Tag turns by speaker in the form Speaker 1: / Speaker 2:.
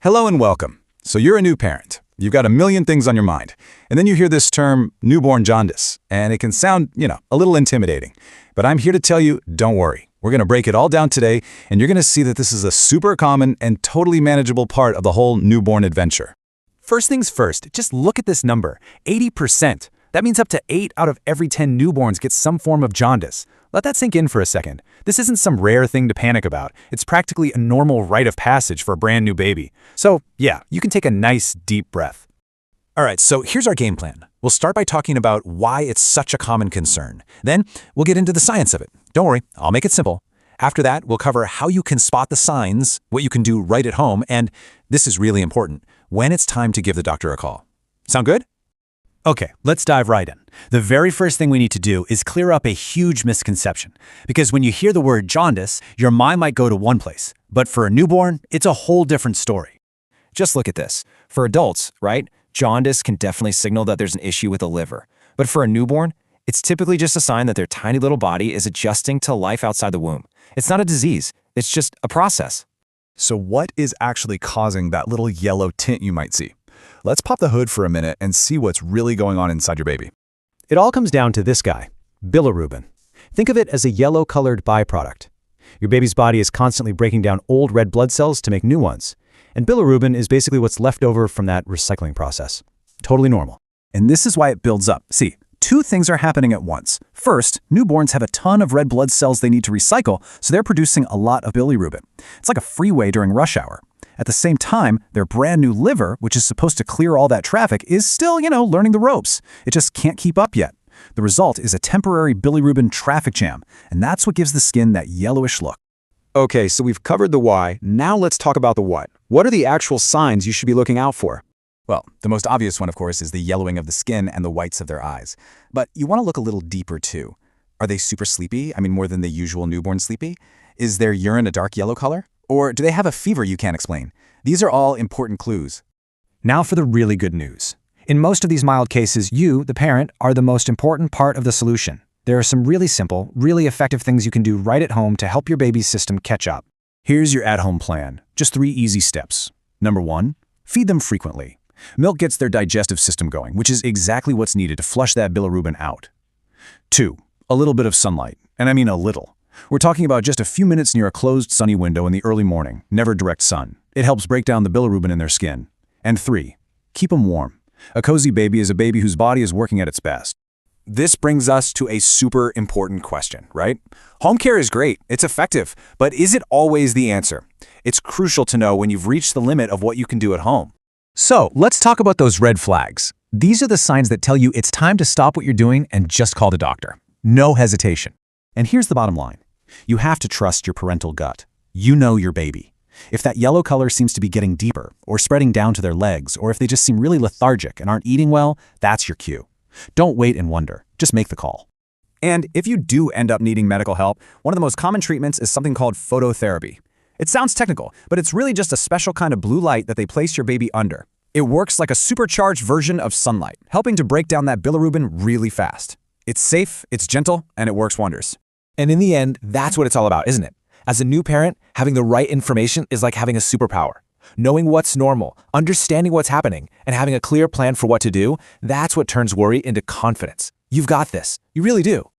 Speaker 1: Hello and welcome. So you're a new parent. You've got a million things on your mind. And then you hear this term, newborn jaundice, and it can sound, a little intimidating. But I'm here to tell you, don't worry. We're going to break it all down today, and you're going to see that this is a super common and totally manageable part of the whole newborn adventure.
Speaker 2: First things first, just look at this number, 80%. That means up to 8 out of every 10 newborns get some form of jaundice. Let that sink in for a second. This isn't some rare thing to panic about. It's practically a normal rite of passage for a brand new baby. So yeah, you can take a nice deep breath.
Speaker 3: All right, so here's our game plan. We'll start by talking about why it's such a common concern. Then we'll get into the science of it. Don't worry, I'll make it simple. After that, we'll cover how you can spot the signs, what you can do right at home, and this is really important, when it's time to give the doctor a call. Sound good?
Speaker 2: Okay, let's dive right in. The very first thing we need to do is clear up a huge misconception. Because when you hear the word jaundice, your mind might go to one place. But for a newborn, it's a whole different story.
Speaker 4: Just look at this. For adults, right, jaundice can definitely signal that there's an issue with the liver. But for a newborn, it's typically just a sign that their tiny little body is adjusting to life outside the womb. It's not a disease, it's just a process.
Speaker 1: So what is actually causing that little yellow tint you might see? Let's pop the hood for a minute and see what's really going on inside your baby.
Speaker 2: It all comes down to this guy, bilirubin. Think of it as a yellow-colored byproduct. Your baby's body is constantly breaking down old red blood cells to make new ones. And bilirubin is basically what's left over from that recycling process. Totally normal.
Speaker 3: And this is why it builds up. See, two things are happening at once. First, newborns have a ton of red blood cells they need to recycle, so they're producing a lot of bilirubin. It's like a freeway during rush hour. At the same time, their brand new liver, which is supposed to clear all that traffic, is still, learning the ropes. It just can't keep up yet. The result is a temporary bilirubin traffic jam, and that's what gives the skin that yellowish look.
Speaker 5: Okay, so we've covered the why. Now let's talk about the what. What are the actual signs you should be looking out for?
Speaker 3: Well, the most obvious one, of course, is the yellowing of the skin and the whites of their eyes. But you want to look a little deeper, too. Are they super sleepy? More than the usual newborn sleepy? Is their urine a dark yellow color? Or do they have a fever you can't explain? These are all important clues.
Speaker 2: Now for the really good news. In most of these mild cases, you, the parent, are the most important part of the solution. There are some really simple, really effective things you can do right at home to help your baby's system catch up.
Speaker 3: Here's your at-home plan. Just 3 easy steps. Number 1, feed them frequently. Milk gets their digestive system going, which is exactly what's needed to flush that bilirubin out. 2, a little bit of sunlight, and I mean a little. We're talking about just a few minutes near a closed sunny window in the early morning, never direct sun. It helps break down the bilirubin in their skin. And 3, keep them warm. A cozy baby is a baby whose body is working at its best. This brings us to a super important question, right? Home care is great, it's effective, but is it always the answer? It's crucial to know when you've reached the limit of what you can do at home.
Speaker 2: So let's talk about those red flags. These are the signs that tell you it's time to stop what you're doing and just call the doctor. No hesitation.
Speaker 3: And here's the bottom line. You have to trust your parental gut. You know your baby. If that yellow color seems to be getting deeper, or spreading down to their legs, or if they just seem really lethargic and aren't eating well, that's your cue. Don't wait and wonder. Just make the call. And if you do end up needing medical help, one of the most common treatments is something called phototherapy. It sounds technical, but it's really just a special kind of blue light that they place your baby under. It works like a supercharged version of sunlight, helping to break down that bilirubin really fast. It's safe, it's gentle, and it works wonders.
Speaker 4: And in the end, that's what it's all about, isn't it? As a new parent, having the right information is like having a superpower. Knowing what's normal, understanding what's happening, and having a clear plan for what to do, that's what turns worry into confidence. You've got this. You really do.